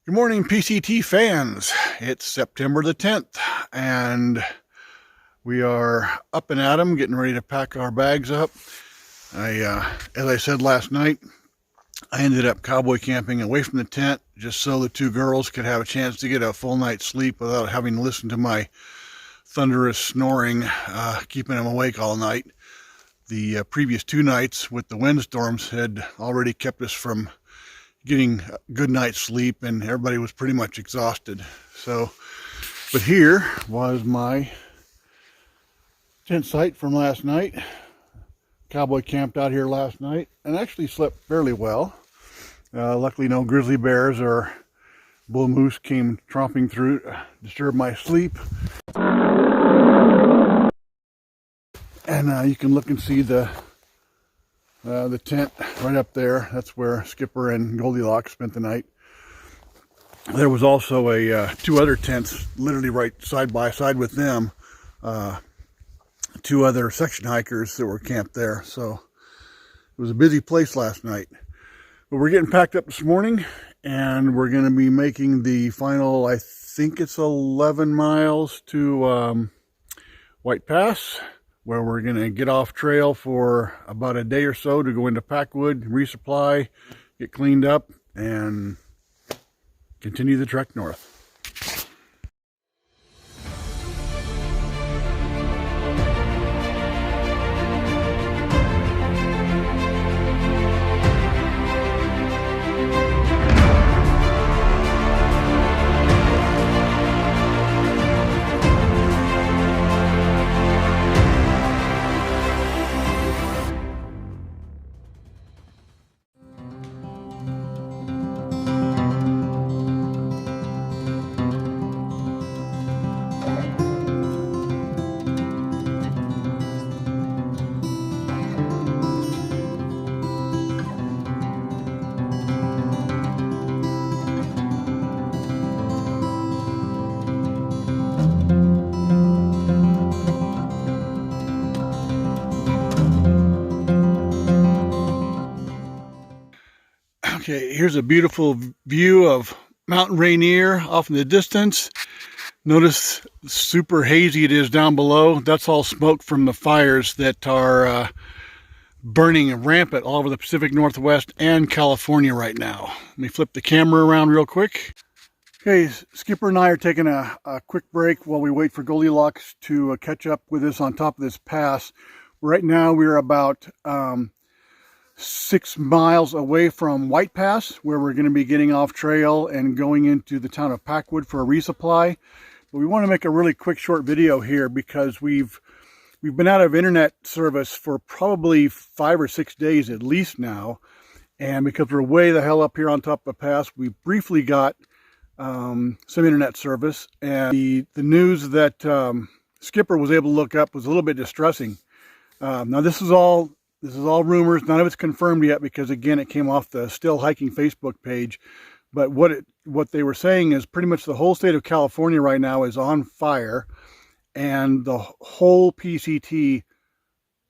Good morning, PCT fans. It's September the 10th, and we are up and at 'em, getting ready to pack our bags up. As I said last night, I ended up cowboy camping away from the tent just so the two girls could have a chance to get a full night's sleep without having to listen to my thunderous snoring, keeping them awake all night. The previous two nights with the windstorms had already kept us from getting a good night's sleep, and everybody was pretty much exhausted. But here was my tent site from last night. Cowboy camped out here last night and actually slept fairly well. Luckily no grizzly bears or bull moose came tromping through to disturb my sleep. And you can look and see the tent right up there. That's where Skipper and Goldilocks spent the night. There was also two other tents literally right side by side with them. Two other section hikers that were camped there. So it was a busy place last night. But we're getting packed up this morning, and we're going to be making the final, I think it's 11 miles to White Pass, where we're going to get off trail for about a day or so to go into Packwood, resupply, get cleaned up, and continue the trek north. Okay, here's a beautiful view of Mountain Rainier off in the distance. Notice super hazy it is down below. That's all smoke from the fires that are burning rampant all over the Pacific Northwest and California right now. Let me flip the camera around real quick. Okay, Skipper and I are taking a quick break while we wait for Goldilocks to catch up with us on top of this pass. Right now we're about 6 miles away from White Pass, where we're going to be getting off trail and going into the town of Packwood for a resupply. But we want to make a really quick short video here because we've been out of internet service for probably 5 or 6 days at least now, and because we're way the hell up here on top of the pass, we briefly got some internet service, and the news that Skipper was able to look up was a little bit distressing. Now this is all rumors. None of it's confirmed yet because, again, it came off the Still Hiking Facebook page. But what they were saying is pretty much the whole state of California right now is on fire, and the whole PCT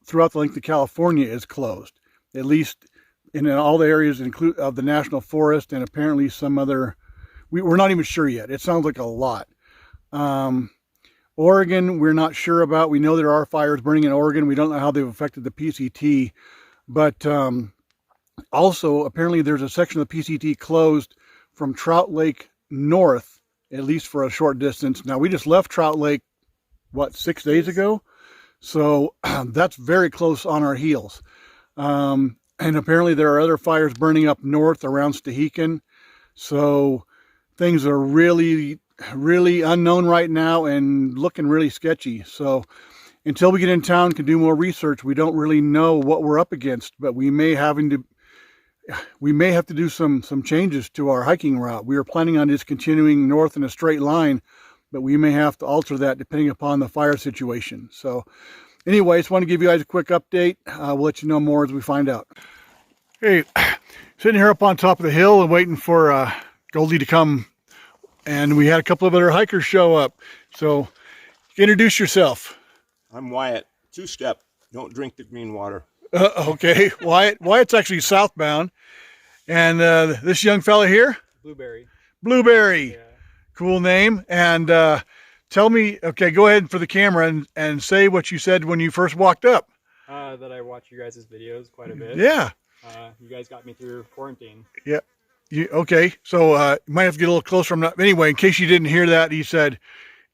throughout the length of California is closed, at least in all the areas of the National Forest, and apparently some other. We're not even sure yet. It sounds like a lot. Oregon, we're not sure about. We know there are fires burning in Oregon. We don't know how they've affected the PCT. But also, apparently there's a section of the PCT closed from Trout Lake north, at least for a short distance. Now, we just left Trout Lake, 6 days ago? So that's very close on our heels. And apparently there are other fires burning up north around Stehekin. So things are really unknown right now and looking really sketchy. So until we get in town, can do more research, we don't really know what we're up against, but we may have to do some changes to our hiking route. We were planning on just continuing north in a straight line, but we may have to alter that depending upon the fire situation. So anyway, just want to give you guys a quick update. We'll let you know more as we find out. Hey, sitting here up on top of the hill and waiting for Goldie to come. And we had a couple of other hikers show up. So introduce yourself. I'm Wyatt. Two-step. Don't drink the green water. Okay. Wyatt's actually southbound. And this young fella here? Blueberry. Blueberry. Yeah. Cool name. And tell me, okay, go ahead for the camera and say what you said when you first walked up. That I watch you guys' videos quite a bit. Yeah. You guys got me through quarantine. Yeah. Okay. So you might have to get a little closer. Anyway, in case you didn't hear that, he said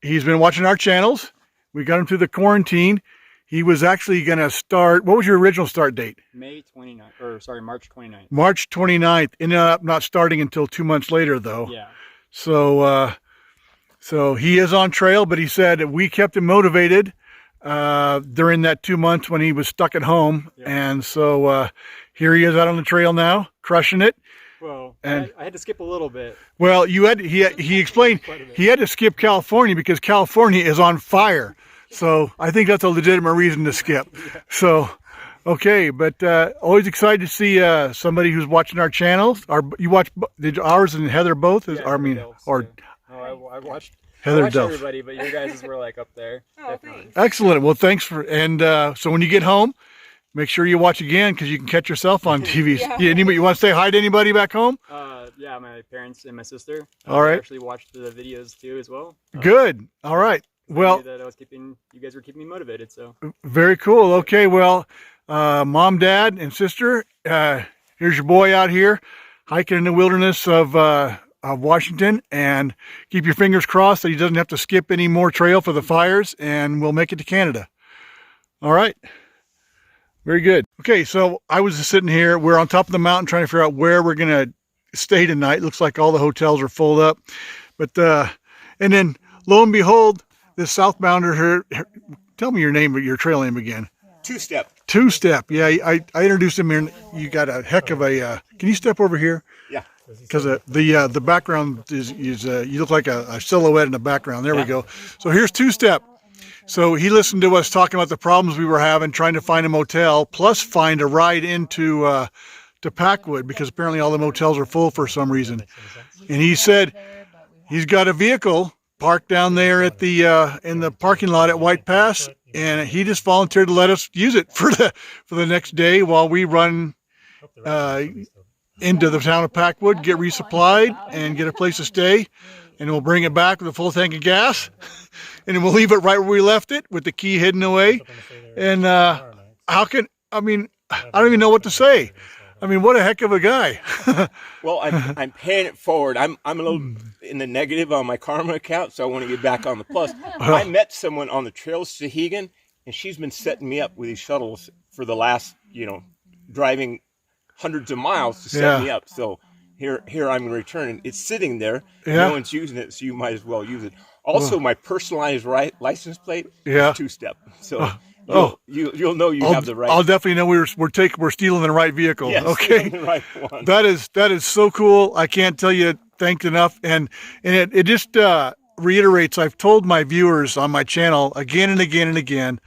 he's been watching our channels. We got him through the quarantine. He was actually going to start. What was your original start date? March 29th. March 29th. Ended up not starting until 2 months later, though. Yeah. So, so he is on trail, but he said we kept him motivated during that 2 months when he was stuck at home. Yeah. And so here he is out on the trail now, crushing it. Well, And I had to skip a little bit. well, he explained he had to skip California because California is on fire. So I think that's a legitimate reason to skip. So, okay, but always excited to see somebody who's watching our channels. You watch ours and Heather both? Yeah, I mean, Delph's, or yeah. No, I watched Heather I watched Delph. everybody, but your guys were like up there. Definitely. Excellent. Well, thanks for, and so when you get home, make sure you watch again because you can catch yourself on TV. You want to say hi to anybody back home? Yeah, my parents and my sister. All right. Actually watched the videos too as well. Good. All right. Well, that you guys were keeping me motivated. So very cool. Okay. Well, mom, dad, and sister, here's your boy out here hiking in the wilderness of Washington, and keep your fingers crossed that he doesn't have to skip any more trail for the fires, and we'll make it to Canada. All right. Very good. Okay, so I was just sitting here. We're on top of the mountain trying to figure out where we're going to stay tonight. Looks like all the hotels are full up. But, and then lo and behold, this southbounder here, tell me your name, your trail name again. Two-step. Two-step. Yeah, I introduced him here. You got a heck of a, can you step over here? Yeah. Because the background is you look like a silhouette in the background. There we go. So here's Two-step. So he listened to us talking about the problems we were having, trying to find a motel, plus find a ride into to Packwood, because apparently all the motels are full for some reason. And he said he's got a vehicle parked down there at the in the parking lot at White Pass, and he just volunteered to let us use it for the next day while we run into the town of Packwood, get resupplied, and get a place to stay. And we'll bring it back with a full tank of gas, and we'll leave it right where we left it with the key hidden away. And I don't even know what to say. I mean, what a heck of a guy. Well, I'm paying it forward. I'm a little in the negative on my karma account, so I want to get back on the plus. I met someone on the trails to Hegan, and she's been setting me up with these shuttles for the last, driving hundreds of miles to set me up. So here I'm going to return, and it's sitting there. Yeah. No one's using it, so you might as well use it. Also, my personalized license plate is Two-step. So you'll know you have the right. I'll definitely know we're stealing the right vehicle. Yes, okay, the right one. That is so cool. I can't tell you thanks enough, and it just reiterates. I've told my viewers on my channel again and again and again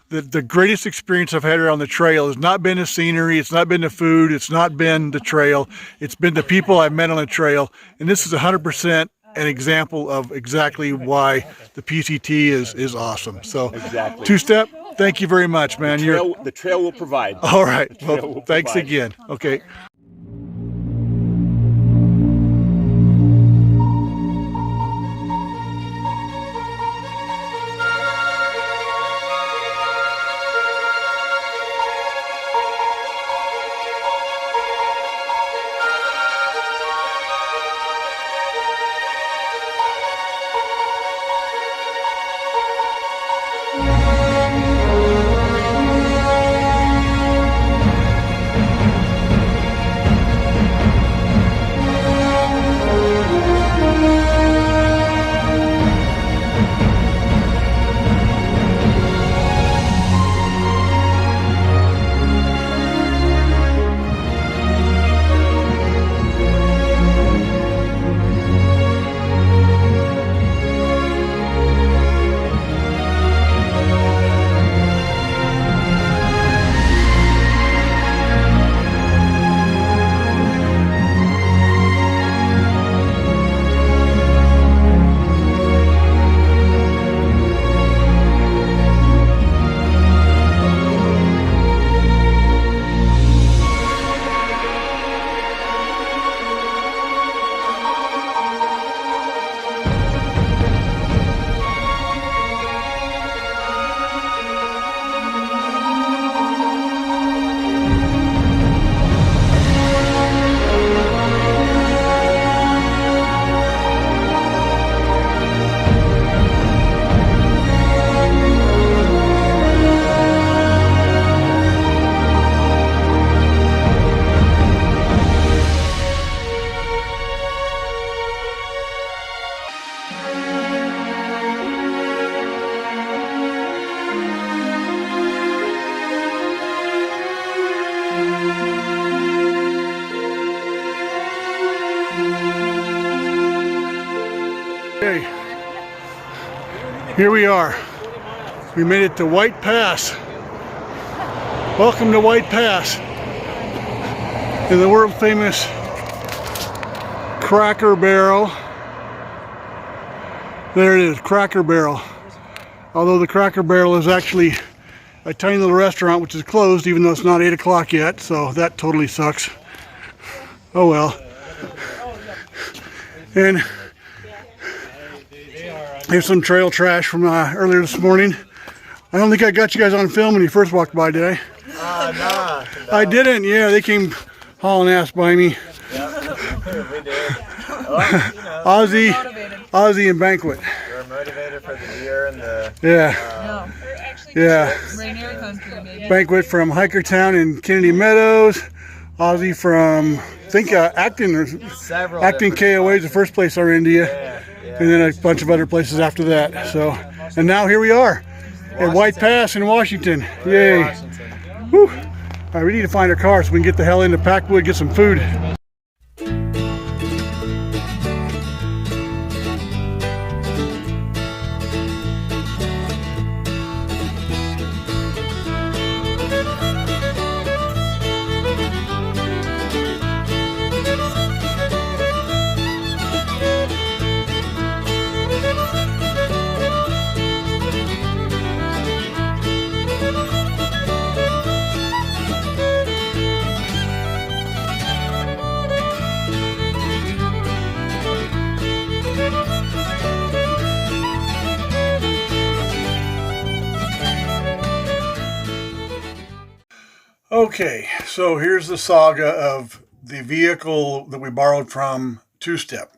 that the greatest experience I've had here on the trail has not been the scenery, it's not been the food, it's not been the trail, it's been the people I've met on the trail, and this is 100% an example of exactly why the PCT is awesome. So, exactly. Two-step, thank you very much, man. The trail will provide. All right. Well, thanks again. Okay. Okay, here we are. We made it to White Pass. Welcome to White Pass, in the world famous Cracker Barrel. There it is, Cracker Barrel. Although the Cracker Barrel is actually a tiny little restaurant which is closed even though it's not 8 o'clock yet, so that totally sucks. Oh well. And here's some trail trash from earlier this morning. I don't think I got you guys on film when you first walked by, did I? Nah. I didn't, yeah, they came hauling ass by me. We did. Well, you know, Ozzy and Banquet. we're motivated for the deer and the... Yeah, No. yeah. Rainier country, maybe. Banquet from Hikertown in Kennedy Meadows. Ozzy from, I think, Acton or several Acton different KOA is the first place I ran into you. Yeah. And then a bunch of other places after that. So, and now here we are at White Pass in Washington. Yay. Washington. Whew. All right, we need to find our car so we can get the hell into Packwood, get some food. Okay, so here's the saga of the vehicle that we borrowed from Two Step.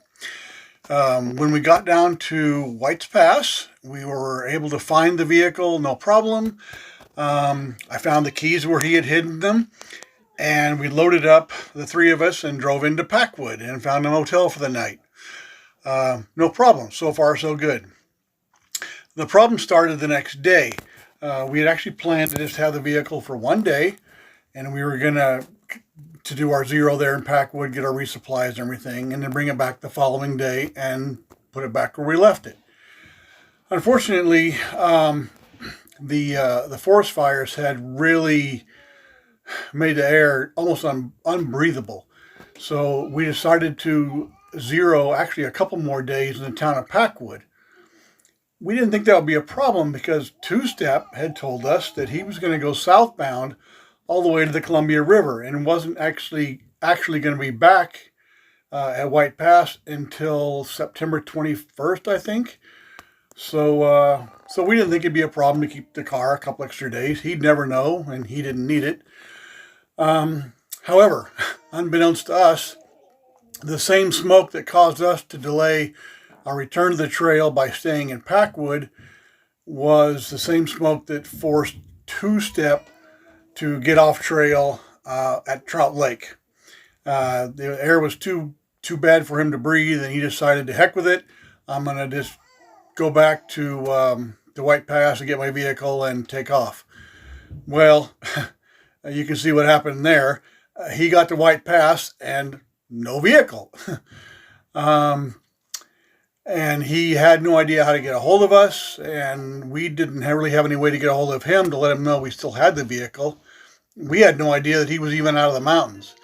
When we got down to White's Pass, we were able to find the vehicle, no problem. I found the keys where he had hidden them, and we loaded up, the three of us, and drove into Packwood and found a motel for the night. No problem. So far, so good. The problem started the next day. We had actually planned to just have the vehicle for one day, and we were going to do our zero there in Packwood, get our resupplies and everything, and then bring it back the following day and put it back where we left it. Unfortunately, the forest fires had really made the air almost unbreathable. So we decided to zero actually a couple more days in the town of Packwood. We didn't think that would be a problem because Two Step had told us that he was going to go southbound all the way to the Columbia River and wasn't actually going to be back at White Pass until September 21st, I think. So we didn't think it'd be a problem to keep the car a couple extra days. He'd never know, and he didn't need it. However, unbeknownst to us, the same smoke that caused us to delay our return to the trail by staying in Packwood was the same smoke that forced Two Step to get off trail at Trout Lake. The air was too bad for him to breathe, and he decided to heck with it. I'm going to just go back to White Pass and get my vehicle and take off. Well, you can see what happened there. He got to White Pass and no vehicle. And he had no idea how to get a hold of us, and we didn't really have any way to get a hold of him to let him know we still had the vehicle. We had no idea that he was even out of the mountains.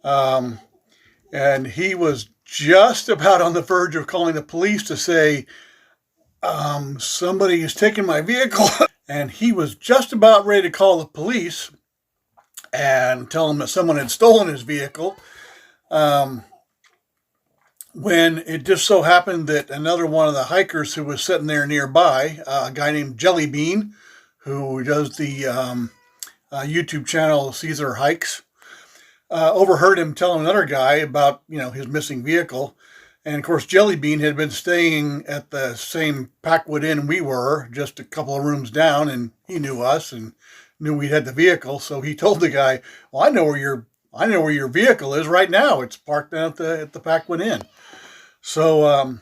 And he was just about on the verge of calling the police to say, somebody has taken my vehicle. And he was just about ready to call the police and tell them that someone had stolen his vehicle. When it just so happened that another one of the hikers who was sitting there nearby, a guy named Jelly Bean, who does the YouTube channel Caesar Hikes, overheard him telling another guy about, his missing vehicle. And of course, Jelly Bean had been staying at the same Packwood Inn we were, just a couple of rooms down, and he knew us and knew we had the vehicle. So he told the guy, "Well, I know where your vehicle is right now. It's parked down at the Packwood Inn." So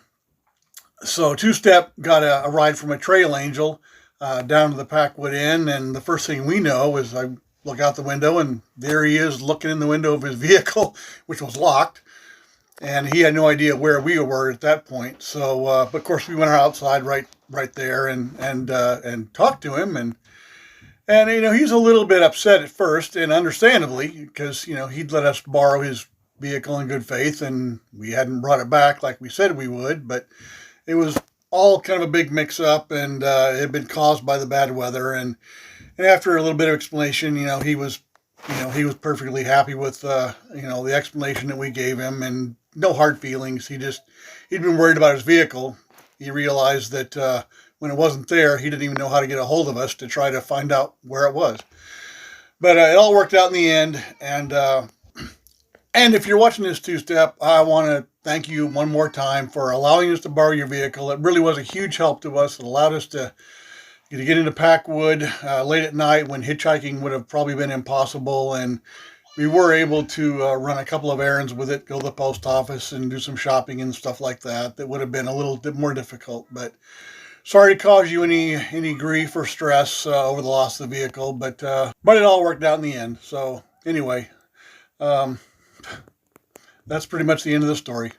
Two Step got a ride from a trail angel down to the Packwood Inn, and the first thing we know is I look out the window, and there he is looking in the window of his vehicle, which was locked. and he had no idea where we were at that point. So, but of course, we went outside right there and talked to him, and he's a little bit upset at first, and understandably, because he'd let us borrow his vehicle in good faith, and we hadn't brought it back like we said we would, but it was all kind of a big mix-up, and it had been caused by the bad weather, and after a little bit of explanation, he was perfectly happy with the explanation that we gave him, and no hard feelings. He'd been worried about his vehicle. He realized that when it wasn't there, he didn't even know how to get a hold of us to try to find out where it was. But it all worked out in the end, and if you're watching this two-step, I want to thank you one more time for allowing us to borrow your vehicle. It really was a huge help to us. It allowed us to get into Packwood late at night when hitchhiking would have probably been impossible, and we were able to run a couple of errands with it, go to the post office and do some shopping and stuff like that. That would have been a little bit more difficult, but sorry to cause you any grief or stress over the loss of the vehicle, but it all worked out in the end. So anyway, that's pretty much the end of the story.